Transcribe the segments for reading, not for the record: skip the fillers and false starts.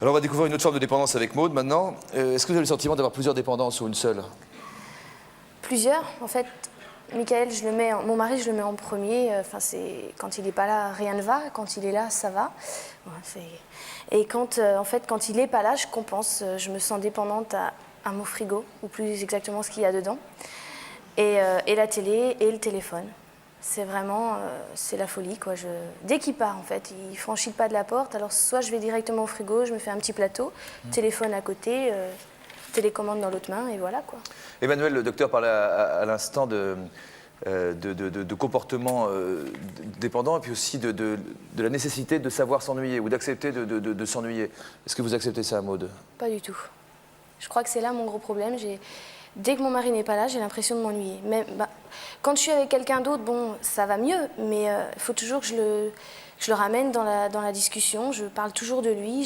Alors on va découvrir une autre forme de dépendance avec Maude maintenant. Est-ce que vous avez le sentiment d'avoir plusieurs dépendances ou une seule? Plusieurs. En fait, Michael, mon mari, je le mets en premier. C'est quand il n'est pas là, rien ne va. Quand il est là, ça va. Et quand il n'est pas là, je compense. Je me sens dépendante à mon frigo, ou plus exactement ce qu'il y a dedans, et la télé et le téléphone. C'est vraiment, c'est la folie, quoi. Dès qu'il part, en fait, il franchit le pas de la porte. Alors, soit je vais directement au frigo, je me fais un petit plateau, téléphone à côté, télécommande dans l'autre main, et voilà, quoi. Emmanuel, le docteur parlait à l'instant de comportement dépendant et puis aussi de la nécessité de savoir s'ennuyer ou d'accepter de s'ennuyer. Est-ce que vous acceptez ça, Maude? Pas du tout. Je crois que c'est là mon gros problème. Dès que mon mari n'est pas là, j'ai l'impression de m'ennuyer. Quand je suis avec quelqu'un d'autre, bon, ça va mieux, mais il faut toujours que je le ramène dans la discussion. Je parle toujours de lui.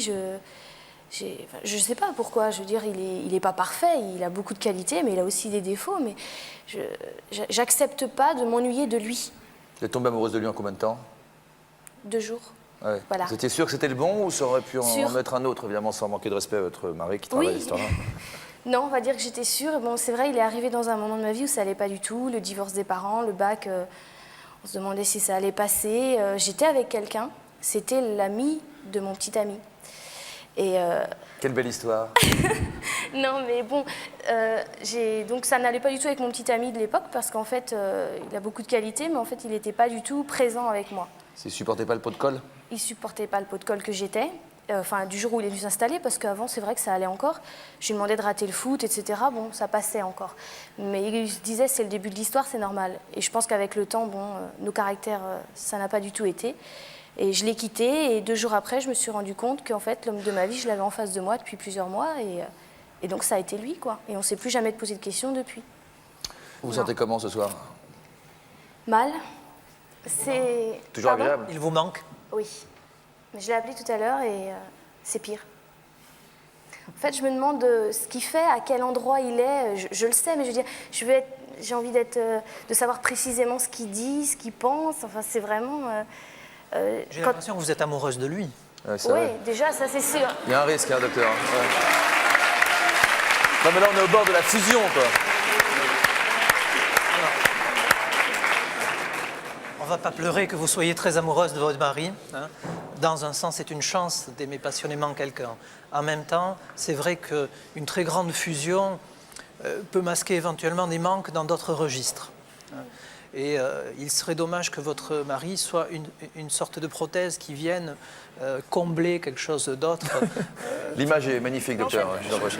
Je sais pas pourquoi. Je veux dire, il est pas parfait. Il a beaucoup de qualités, mais il a aussi des défauts. Mais j'accepte pas de m'ennuyer de lui. Vous êtes tombée amoureuse de lui en combien de temps? 2 jours. Ouais. Voilà. Vous étiez sûre que c'était le bon ou ça aurait pu en être un autre, évidemment, sans manquer de respect à votre mari qui travaille à l'histoire-là? Non, on va dire que j'étais sûre. Bon, c'est vrai, il est arrivé dans un moment de ma vie où ça allait pas du tout. Le divorce des parents, le bac, on se demandait si ça allait passer. J'étais avec quelqu'un, c'était l'ami de mon petit ami. Et quelle belle histoire. Non, mais bon, donc ça n'allait pas du tout avec mon petit ami de l'époque parce qu'en fait, il a beaucoup de qualités, mais en fait, il n'était pas du tout présent avec moi. Il supportait pas le pot de colle? Il supportait pas le pot de colle que j'étais. Du jour où il est venu s'installer, parce qu'avant, c'est vrai que ça allait encore. Je lui demandais de rater le foot, etc. Bon, ça passait encore. Mais il se disait, c'est le début de l'histoire, c'est normal. Et je pense qu'avec le temps, bon, nos caractères, ça n'a pas du tout été. Et je l'ai quitté, et 2 jours après, je me suis rendu compte qu'en fait, l'homme de ma vie, je l'avais en face de moi depuis plusieurs mois, et donc ça a été lui, quoi. Et on ne s'est plus jamais posé de questions depuis. Vous vous sentez comment ce soir? Mal. C'est... Toujours agréable? Il vous manque? Oui. Je l'ai appelé tout à l'heure et c'est pire. En fait, je me demande ce qu'il fait, à quel endroit il est. Je le sais, mais je veux dire, j'ai envie de savoir précisément ce qu'il dit, ce qu'il pense. Enfin, c'est vraiment... J'ai l'impression que vous êtes amoureuse de lui. Oui, déjà, ça c'est sûr. Il y a un risque, hein, docteur. Ouais. Non, mais là, on est au bord de la fusion, quoi. On ne va pas pleurer que vous soyez très amoureuse de votre mari. Hein. Dans un sens, c'est une chance d'aimer passionnément quelqu'un. En même temps, c'est vrai qu'une très grande fusion peut masquer éventuellement des manques dans d'autres registres. Hein. Et il serait dommage que votre mari soit une sorte de prothèse qui vienne combler quelque chose d'autre. L'image est magnifique, docteur. Je vous en prie.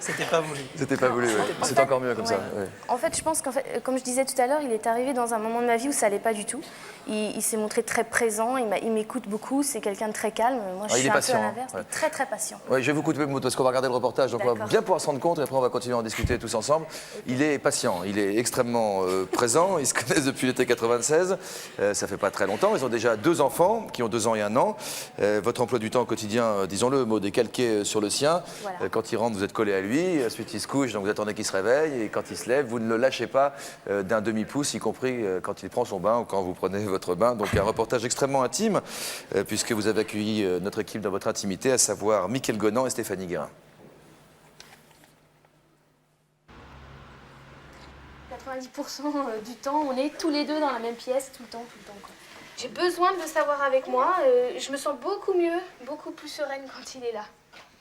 C'était pas voulu. C'était pas voulu, oui. C'est encore mieux comme ça. Ouais. En fait, je pense qu'en fait, comme je disais tout à l'heure, il est arrivé dans un moment de ma vie où ça allait pas du tout. Il s'est montré très présent, il m'écoute beaucoup, c'est quelqu'un de très calme. Moi, je suis un peu à l'inverse, mais très très patient. Ouais, je vais vous couper parce qu'on va regarder le reportage, donc on va bien pouvoir se rendre compte et après on va continuer à en discuter tous ensemble. Il est patient, il est extrêmement présent, ils se connaissent depuis l'été 96, ça fait pas très longtemps, ils ont déjà 2 enfants qui ont 2 ans et 1 an. Votre emploi du temps au quotidien, disons-le, Maud, est calqué sur le sien. Voilà. Quand il rentre, vous êtes collé à lui, ensuite il se couche, donc vous attendez qu'il se réveille, et quand il se lève, vous ne le lâchez pas d'un demi-pouce, y compris quand il prend son bain ou quand vous prenez votre bain. Donc un reportage extrêmement intime, puisque vous avez accueilli notre équipe dans votre intimité, à savoir Mickaël Gonan et Stéphanie Guérin. 90% du temps, on est tous les deux dans la même pièce, tout le temps, quoi. J'ai besoin de le savoir avec moi, je me sens beaucoup mieux, beaucoup plus sereine quand il est là.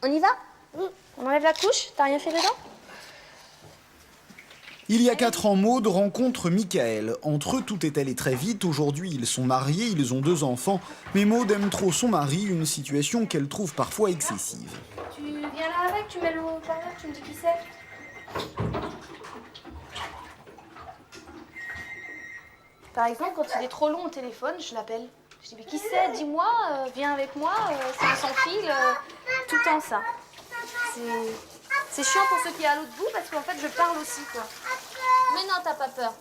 On y va? Oui. On enlève la couche? T'as rien fait dedans? Il y a 4 ans, Maude rencontre Michaël. Entre eux, tout est allé très vite. Aujourd'hui, ils sont mariés, ils ont 2 enfants. Mais Maude aime trop son mari, une situation qu'elle trouve parfois excessive. Tu viens là avec, tu mets le haut-parleur, tu me dis qui c'est? Par exemple, quand il est trop long au téléphone, je l'appelle. Je dis, mais qui c'est? Dis-moi, viens avec moi, ça sans fil, tout le temps ça. C'est chiant pour ceux qui sont à l'autre bout parce qu'en fait je parle aussi, quoi. Mais non, t'as pas peur.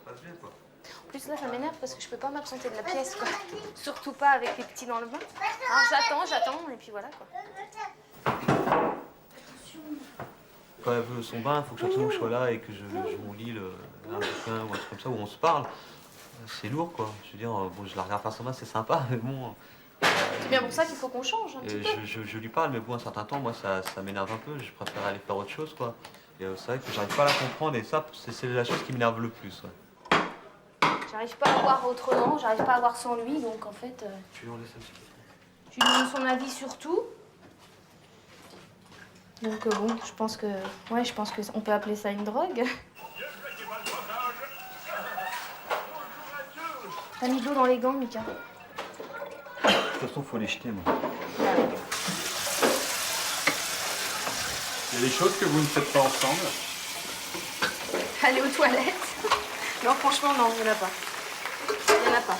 En plus là ça m'énerve parce que je peux pas m'absenter de la pièce, quoi. Surtout pas avec les petits dans le bain. Alors j'attends et puis voilà, quoi. Quand elle veut son bain, il faut que surtout je sois là et que je vous lis un bouquin ou un truc comme ça où on se parle. C'est lourd, quoi. Je veux dire, bon, je la regarde faire son bain, c'est sympa, mais bon, C'est bien pour ça qu'il faut qu'on change un petit peu. Je lui parle, mais bon, un certain temps, moi, ça m'énerve un peu. Je préfère aller faire autre chose, quoi. Et c'est vrai que j'arrive pas à la comprendre, et ça, c'est la chose qui m'énerve le plus, ouais. J'arrive pas à voir autrement, j'arrive pas à voir sans lui, donc en fait... Tu lui en laisses un petit peu. Je lui donne son avis sur tout. Donc bon, je pense qu'on peut appeler ça une drogue. T'as mis de l'eau dans les gants, Mika? De toute façon, faut les jeter, moi. Il y a des choses que vous ne faites pas ensemble? Aller aux toilettes? Non, franchement, non, il n'y en a pas. Il n'y en a pas.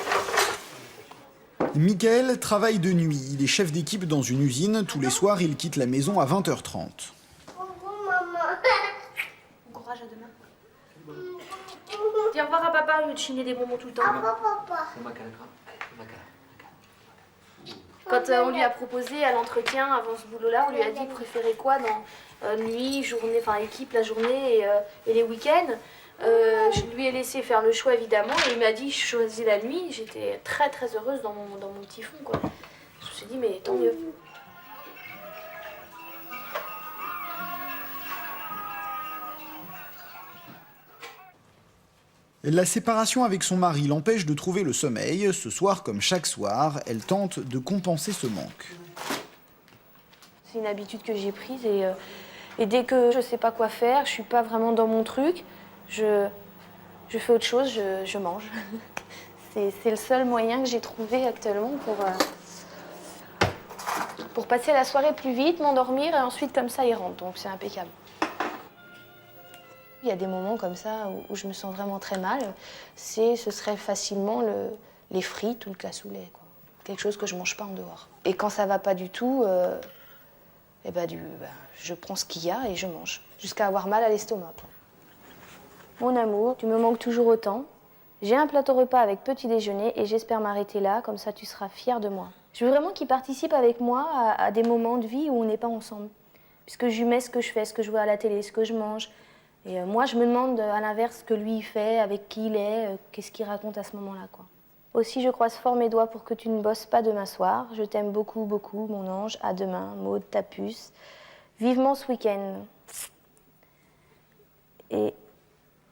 Michael travaille de nuit. Il est chef d'équipe dans une usine. Tous les soirs, il quitte la maison à 20h30. Bon courage à demain. Dis au revoir à papa au lieu de chiner des bonbons tout le temps. Quand on lui a proposé à l'entretien, avant ce boulot-là, on lui a dit préférait quoi dans nuit, journée, enfin équipe, la journée et les week-ends. Je lui ai laissé faire le choix évidemment et il m'a dit je choisis la nuit. J'étais très très heureuse dans mon petit fond, quoi. Je me suis dit mais tant mieux. La séparation avec son mari l'empêche de trouver le sommeil. Ce soir, comme chaque soir, elle tente de compenser ce manque. C'est une habitude que j'ai prise et dès que je sais pas quoi faire, je suis pas vraiment dans mon truc, je fais autre chose, je mange. C'est le seul moyen que j'ai trouvé actuellement pour passer la soirée plus vite, m'endormir et ensuite comme ça il rentre, donc c'est impeccable. Il y a des moments comme ça où je me sens vraiment très mal. Ce serait facilement les frites ou le cassoulet, quoi. Quelque chose que je mange pas en dehors. Et quand ça va pas du tout, je prends ce qu'il y a et je mange, jusqu'à avoir mal à l'estomac, quoi. Mon amour, tu me manques toujours autant. J'ai un plateau repas avec petit déjeuner et j'espère m'arrêter là, comme ça tu seras fière de moi. Je veux vraiment qu'il participe avec moi à des moments de vie où on n'est pas ensemble. Puisque je lui mets ce que je fais, ce que je vois à la télé, ce que je mange. Et moi, je me demande à l'inverse ce que lui il fait, avec qui il est, qu'est-ce qu'il raconte à ce moment-là, quoi. Aussi, je croise fort mes doigts pour que tu ne bosses pas demain soir. Je t'aime beaucoup, beaucoup, mon ange. À demain, Maud, ta puce. Vivement ce week-end. Et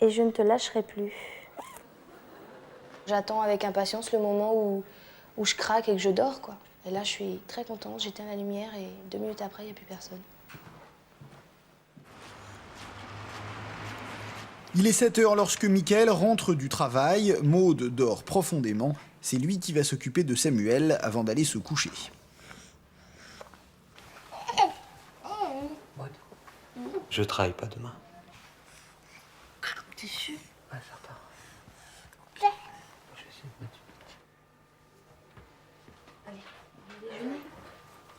je ne te lâcherai plus. J'attends avec impatience le moment où je craque et que je dors, quoi. Et là, je suis très contente. J'éteins la lumière et 2 minutes après, il n'y a plus personne. Il est 7h lorsque Michael rentre du travail. Maud dort profondément. C'est lui qui va s'occuper de Samuel avant d'aller se coucher. Je travaille pas demain. T'es sûr? Ouais, certain. Je vais essayer de mettre.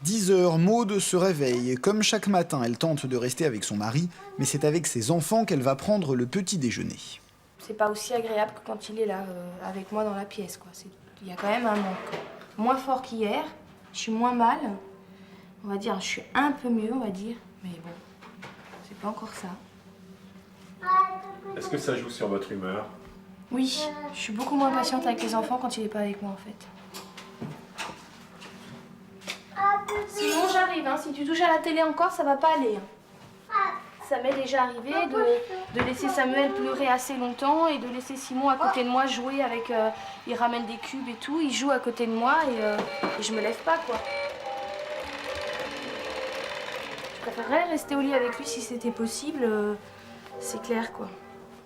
10h, Maud se réveille. Comme chaque matin, elle tente de rester avec son mari, mais c'est avec ses enfants qu'elle va prendre le petit déjeuner. C'est pas aussi agréable que quand il est là, avec moi dans la pièce, quoi. Il y a quand même un manque. Moins fort qu'hier, je suis moins mal. On va dire, je suis un peu mieux, on va dire. Mais bon, c'est pas encore ça. Est-ce que ça joue sur votre humeur? Oui, je suis beaucoup moins patiente avec les enfants quand il est pas avec moi, en fait. Sinon, j'arrive, hein. Si tu touches à la télé encore, ça va pas aller. Ça m'est déjà arrivé de laisser Samuel pleurer assez longtemps et de laisser Simon à côté de moi jouer avec... il ramène des cubes et tout, il joue à côté de moi et je me lève pas, quoi. Je préférerais rester au lit avec lui si c'était possible, c'est clair, quoi.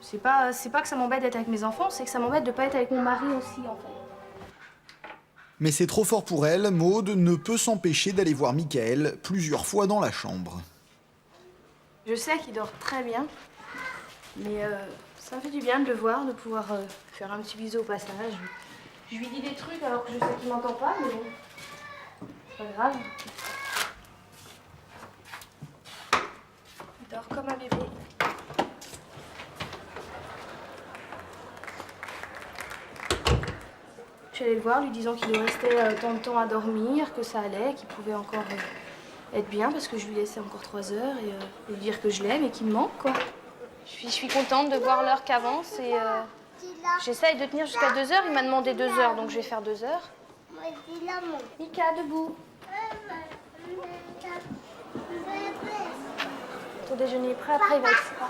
C'est pas que ça m'embête d'être avec mes enfants, c'est que ça m'embête de pas être avec mon mari aussi, en fait. Mais c'est trop fort pour elle, Maud ne peut s'empêcher d'aller voir Michael plusieurs fois dans la chambre. Je sais qu'il dort très bien, mais ça me fait du bien de le voir, de pouvoir faire un petit bisou au passage. Je lui dis des trucs alors que je sais qu'il m'entend pas, mais bon, c'est pas grave. Il dort comme un bébé. Je suis allée le voir, lui disant qu'il lui restait tant de temps à dormir, que ça allait, qu'il pouvait encore être bien parce que je lui laissais encore 3 heures et lui dire que je l'aime et qu'il me manque, quoi. Je suis contente de voir l'heure qu'avance et j'essaye de tenir jusqu'à 2 heures. Il m'a demandé 2 heures, donc je vais faire 2 heures. Mika, debout. Ton déjeuner est prêt, après il va être froid.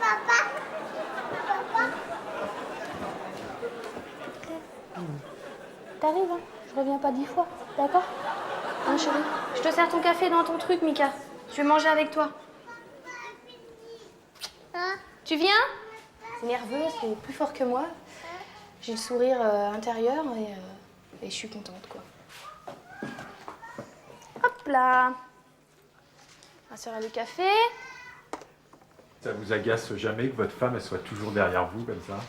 T'arrives, hein? Je reviens pas 10 fois, d'accord? Hein, chérie? Je te sers ton café dans ton truc, Mika. Je vais manger avec toi. Tu viens? C'est nerveux, c'est plus fort que moi. J'ai le sourire intérieur et je suis contente, quoi. Hop là. On va servir le café. Ça vous agace jamais que votre femme elle soit toujours derrière vous comme ça?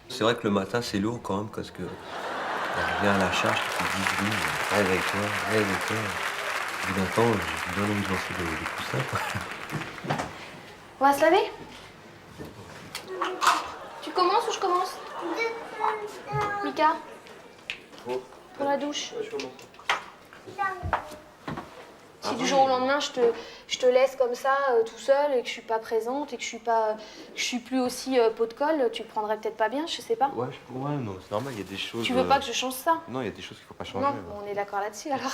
C'est vrai que le matin, c'est lourd quand même, parce que elle revient à la charge, elle te dit, oui, rêve avec toi, rêve avec toi. Au bout d'un temps, j'ai bien envie de lancer des coussins, quoi. On va se laver? Tu commences ou je commence? Mika? Pour la douche. Si du jour au lendemain, je te laisse comme ça, tout seul, et que je suis pas présente, et que je suis plus aussi pot de colle, tu le prendrais peut-être pas bien, je sais pas. Ouais, non, c'est normal, il y a des choses... Tu veux pas que je change ça? Non, il y a des choses qu'il faut pas changer. Non, on est d'accord là-dessus alors.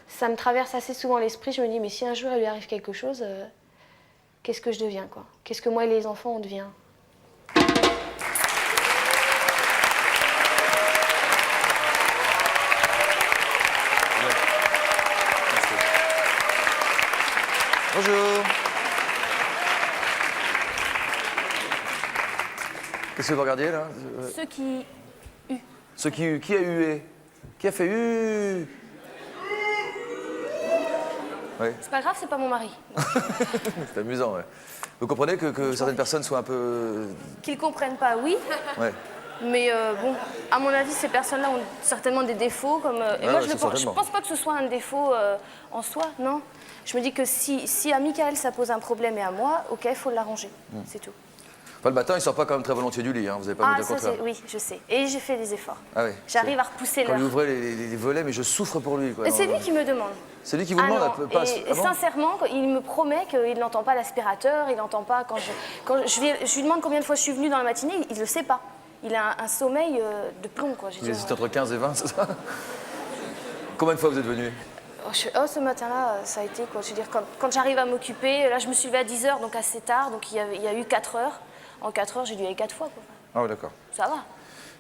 Ça me traverse assez souvent l'esprit, je me dis, mais si un jour il lui arrive quelque chose, qu'est-ce que je deviens, quoi? Qu'est-ce que moi et les enfants, on devient? Bonjour. Qu'est-ce que vous regardiez là? Ceux qui... Ceux qui a hué? Qui a fait Ouais. C'est pas grave, c'est pas mon mari. C'est amusant, ouais. Vous comprenez que certaines personnes soient un peu... Qu'ils comprennent pas, oui. Ouais. Mais bon, à mon avis, ces personnes-là ont certainement des défauts. Et moi, ouais, je pense pas que ce soit un défaut en soi, non. Je me dis que si à Michael, ça pose un problème et à moi, ok, il faut l'arranger. C'est tout. Enfin, le matin, il sort pas quand même très volontiers du lit, hein. Vous n'avez pas me dire le contraire. Oui, je sais. Et j'ai fait des efforts. Ah ouais. J'arrive à repousser Quand l'heure. il ouvrait les volets, mais je souffre pour lui, quoi. Et c'est lui qui me demande. C'est lui qui vous Ah demande non, un peu pas... et Ah bon sincèrement, il me promet qu'il n'entend pas l'aspirateur, il n'entend pas quand je lui demande combien de fois je suis venue dans la matinée, il ne le sait pas. Il a un sommeil de plomb, quoi. Il hésite entre 15 et 20, c'est ça? Combien de fois vous êtes venu? Ce matin-là, ça a été, quoi. Je veux dire, quand j'arrive à m'occuper, là, je me suis levée à 10h, donc assez tard, donc il y a eu 4 heures. En 4 heures, j'ai dû y aller 4 fois, quoi. Ah oui, d'accord. Ça va.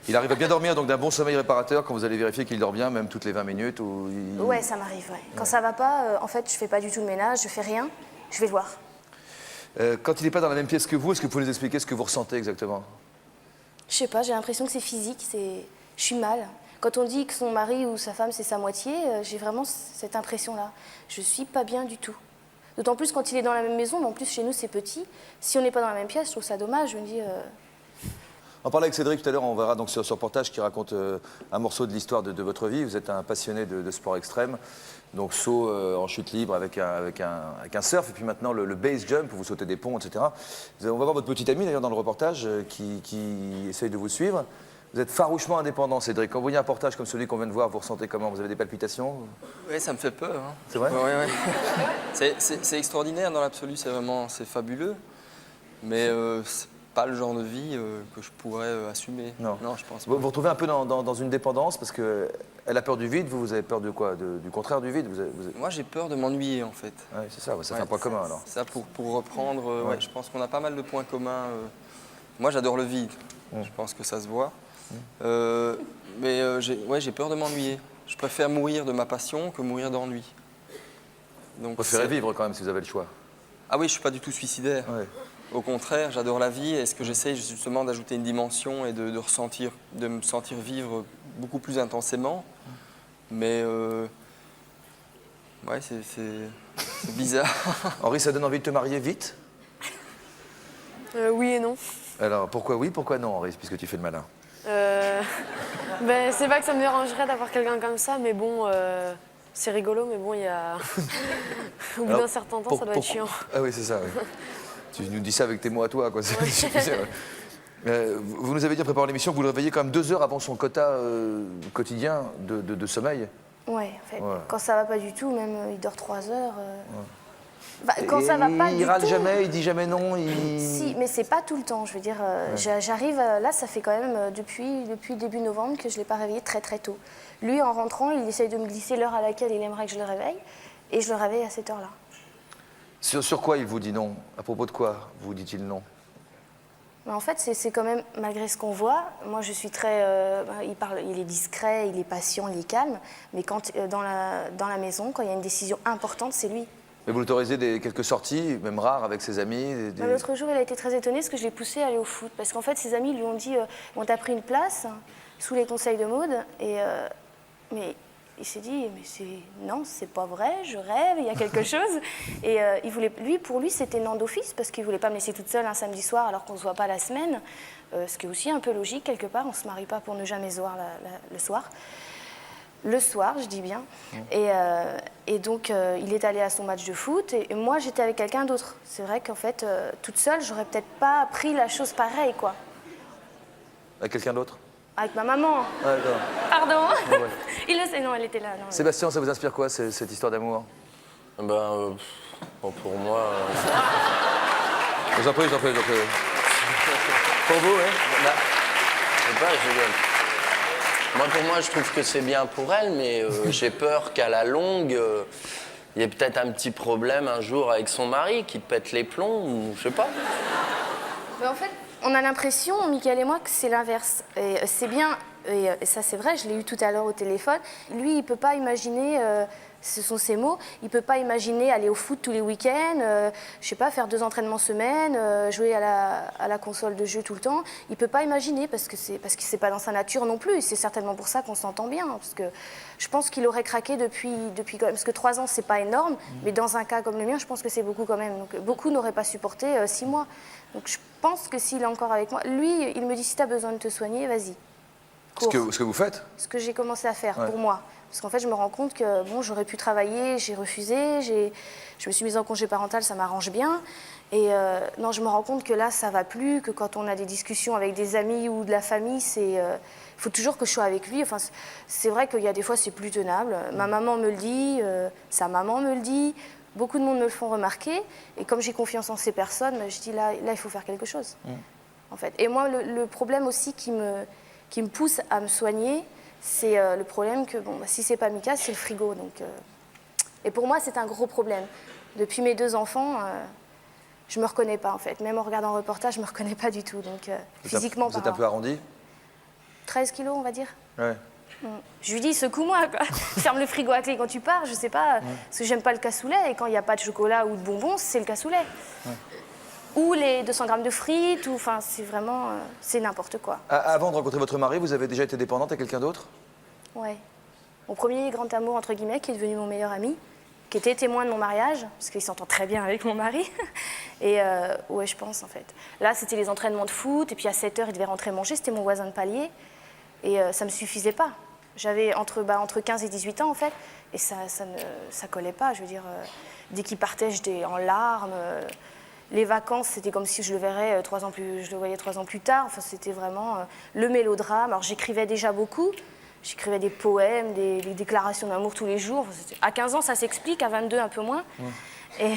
Il arrive à bien dormir, donc d'un bon sommeil réparateur, quand vous allez vérifier qu'il dort bien, même toutes les 20 minutes ou il... Ouais, ça m'arrive, ouais. Quand ça va pas, en fait, je fais pas du tout le ménage, je fais rien, je vais le voir. Quand il n'est pas dans la même pièce que vous, est-ce que vous pouvez nous expliquer ce que vous ressentez exactement? Je sais pas, j'ai l'impression que c'est physique, je suis mal. Quand on dit que son mari ou sa femme, c'est sa moitié, j'ai vraiment cette impression-là. Je suis pas bien du tout. D'autant plus quand il est dans la même maison, mais en plus chez nous c'est petit. Si on n'est pas dans la même pièce, je trouve ça dommage. Je me dis. On parlait avec Cédric tout à l'heure, on verra donc sur ce reportage qui raconte un morceau de l'histoire de votre vie. Vous êtes un passionné de sport extrême, donc saut en chute libre avec un surf, et puis maintenant le base jump, où vous sautez des ponts, etc. On va voir votre petite amie d'ailleurs dans le reportage qui essaye de vous suivre. Vous êtes farouchement indépendant, Cédric. Quand vous voyez un reportage comme celui qu'on vient de voir, vous ressentez comment? Vous avez des palpitations? Oui, ça me fait peur. Hein. C'est vrai? Ouais. C'est extraordinaire dans l'absolu, c'est fabuleux. Mais c'est pas le genre de vie que je pourrais assumer. Non, je pense pas. Vous vous retrouvez un peu dans une dépendance parce qu'elle a peur du vide, vous avez peur de quoi? Du contraire du vide? Moi, j'ai peur de m'ennuyer, en fait. Ouais, c'est ça, ça fait un point commun alors. Ça, pour reprendre, ouais, je pense qu'on a pas mal de points communs. Moi, j'adore le vide. Je pense que ça se voit. Mais j'ai peur de m'ennuyer. Je préfère mourir de ma passion que mourir d'ennui. Vous préférez vivre quand même si vous avez le choix. Ah oui, je suis pas du tout suicidaire. Ouais. Au contraire, j'adore la vie et ce que j'essaye justement d'ajouter une dimension et de me sentir vivre beaucoup plus intensément. Mais ouais, c'est bizarre. Henri, ça donne envie de te marier vite? Oui et non. Alors pourquoi oui, pourquoi non, Henri, puisque tu fais le malin? Ben, c'est pas que ça me dérangerait d'avoir quelqu'un comme ça, mais bon, c'est rigolo, mais bon, il y a... Au bout d'un certain temps, ça doit être chiant. Ah oui, c'est ça, oui. Tu nous dis ça avec tes mots à toi, quoi. Vous nous avez dit en préparant l'émission que vous le réveillez quand même 2 heures avant son quota quotidien de sommeil. Ouais, en fait, Ouais. quand ça va pas du tout, même il dort 3 heures. Bah, quand ça va pas il du râle tout. jamais, il dit jamais non. Si, mais c'est pas tout le temps. Je veux dire, j'arrive, là, ça fait quand même depuis début novembre que je l'ai pas réveillé très très tôt. Lui, en rentrant, il essaye de me glisser l'heure à laquelle il aimerait que je le réveille, et je le réveille à cette heure-là. Sur quoi il vous dit non? À propos de quoi vous dit-il non? Mais en fait, c'est quand même, malgré ce qu'on voit, moi je suis très... il est discret, il est patient, il est calme, mais quand, dans la maison, quand il y a une décision importante, c'est lui. Mais vous l'autorisez quelques sorties, même rares, avec ses amis L'autre jour, il a été très étonné parce que je l'ai poussé à aller au foot. Parce qu'en fait, ses amis lui ont dit on t'a pris une place sous les conseils de Maud. Mais il s'est dit non, c'est pas vrai, je rêve, il y a quelque chose. Et pour lui, c'était non d'office parce qu'il voulait pas me laisser toute seule un samedi soir alors qu'on se voit pas la semaine. Ce qui est aussi un peu logique quelque part. On se marie pas pour ne jamais se voir le soir. Le soir, je dis bien. Et donc, il est allé à son match de foot et moi, j'étais avec quelqu'un d'autre. C'est vrai qu'en fait, toute seule, j'aurais peut-être pas pris la chose pareille, quoi. Avec quelqu'un d'autre? Avec ma maman. Ah, d'accord. Pardon. Ah ouais. Il le sait, non, elle était là. Non, Sébastien, ça vous inspire quoi, cette histoire d'amour? Bon, pour moi... J'en prie. Pour vous, hein? Je sais pas, pour moi, je trouve que c'est bien pour elle, mais j'ai peur qu'à la longue, il y ait peut-être un petit problème un jour avec son mari qui pète les plombs, ou je sais pas. Mais en fait, on a l'impression, Mickaël et moi, que c'est l'inverse. Et c'est bien, et ça c'est vrai, je l'ai eu tout à l'heure au téléphone. Lui, il peut pas imaginer, ce sont ses mots, il peut pas imaginer aller au foot tous les week-ends, je sais pas, faire 2 entraînements semaine, jouer à la console de jeu tout le temps. Il peut pas imaginer parce que c'est pas dans sa nature non plus. Et c'est certainement pour ça qu'on s'entend bien. Parce que je pense qu'il aurait craqué depuis quand même. Parce que 3 ans, c'est pas énorme, mais dans un cas comme le mien, je pense que c'est beaucoup quand même. Donc beaucoup n'auraient pas supporté 6 mois. Donc je pense que s'il est encore avec moi, lui, il me dit si tu as besoin de te soigner, vas-y. Ce que vous faites? Ce que j'ai commencé à faire pour moi. Parce qu'en fait, je me rends compte que bon, j'aurais pu travailler, j'ai refusé, je me suis mise en congé parental, ça m'arrange bien. Et non, je me rends compte que là, ça va plus, que quand on a des discussions avec des amis ou de la famille, il faut toujours que je sois avec lui. Enfin, c'est vrai qu'il y a des fois, c'est plus tenable. Ma maman me le dit, sa maman me le dit, beaucoup de monde me le font remarquer. Et comme j'ai confiance en ces personnes, je dis là, il faut faire quelque chose. En fait. Et moi, le problème aussi qui me pousse à me soigner, c'est le problème que, si c'est pas Mika, c'est le frigo. Donc, et pour moi, c'est un gros problème. Depuis mes 2 enfants, je me reconnais pas, en fait. Même en regardant un reportage, je me reconnais pas du tout. Donc, physiquement, vous êtes un peu arrondi? 13 kilos, on va dire. Ouais. Je lui dis, secoue-moi, quoi. Ferme le frigo à clé quand tu pars, je sais pas, parce que j'aime pas le cassoulet. Et quand il n'y a pas de chocolat ou de bonbons, c'est le cassoulet. Ou les 200 grammes de frites, enfin, c'est vraiment, c'est n'importe quoi. Avant de rencontrer votre mari, vous avez déjà été dépendante à quelqu'un d'autre? Ouais. Mon premier grand amour, entre guillemets, qui est devenu mon meilleur ami, qui était témoin de mon mariage, parce qu'il s'entend très bien avec mon mari. Et ouais, je pense, en fait. Là, c'était les entraînements de foot, et puis à 7h, il devait rentrer manger, c'était mon voisin de palier. Et ça ne me suffisait pas. J'avais entre 15 et 18 ans, en fait, et ça collait pas. Je veux dire, dès qu'il partait, j'étais en larmes. Les vacances, c'était comme si je le voyais 3 ans plus tard. Enfin, c'était vraiment le mélodrame. Alors, j'écrivais déjà beaucoup. J'écrivais des poèmes, des déclarations d'amour tous les jours. Enfin, à 15 ans, ça s'explique. À 22, un peu moins. Et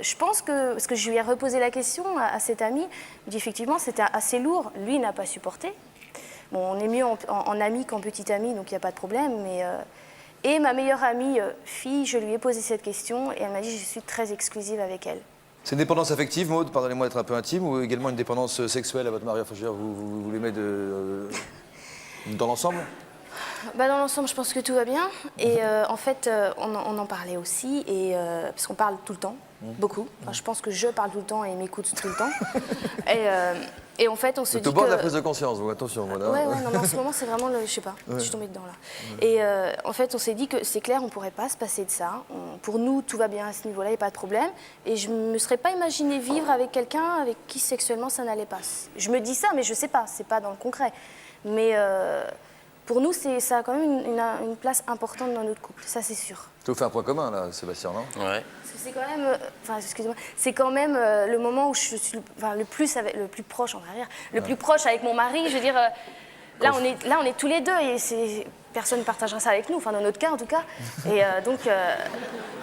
je pense que, parce que je lui ai reposé la question à cet ami, il me dit effectivement, c'était assez lourd. Lui, il n'a pas supporté. Bon, on est mieux en ami qu'en petit ami, donc il n'y a pas de problème. Mais, et ma meilleure amie, fille, je lui ai posé cette question et elle m'a dit je suis très exclusive avec elle. C'est une dépendance affective, Maud, pardonnez-moi d'être un peu intime, ou également une dépendance sexuelle à votre mari? Enfin, je veux dire, vous l'aimez dans l'ensemble? Dans l'ensemble, je pense que tout va bien. Et en fait, on en parlait aussi, parce qu'on parle tout le temps, beaucoup. Enfin, je pense que je parle tout le temps et il m'écoute tout le temps. Et en fait, on se dit que... au bord de la prise de conscience, vous, attention. Voilà. Ouais, non, en ce moment, c'est vraiment je sais pas, je suis tombée dedans, là. Et en fait, on s'est dit que c'est clair, on pourrait pas se passer de ça. Pour nous, tout va bien à ce niveau-là, il n'y a pas de problème. Et je me serais pas imaginé vivre avec quelqu'un avec qui sexuellement ça n'allait pas. Je me dis ça, mais je sais pas, c'est pas dans le concret. Mais pour nous, ça a quand même une place importante dans notre couple, ça c'est sûr. Ça vous fait un point commun, là, Sébastien, non? Ouais. C'est quand même, excusez-moi, c'est quand même le moment où je suis le plus proche, on va dire, le plus proche avec mon mari. Je veux dire, là on est tous les deux et personne ne partagera ça avec nous, enfin dans notre cas en tout cas. Et donc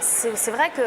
c'est vrai que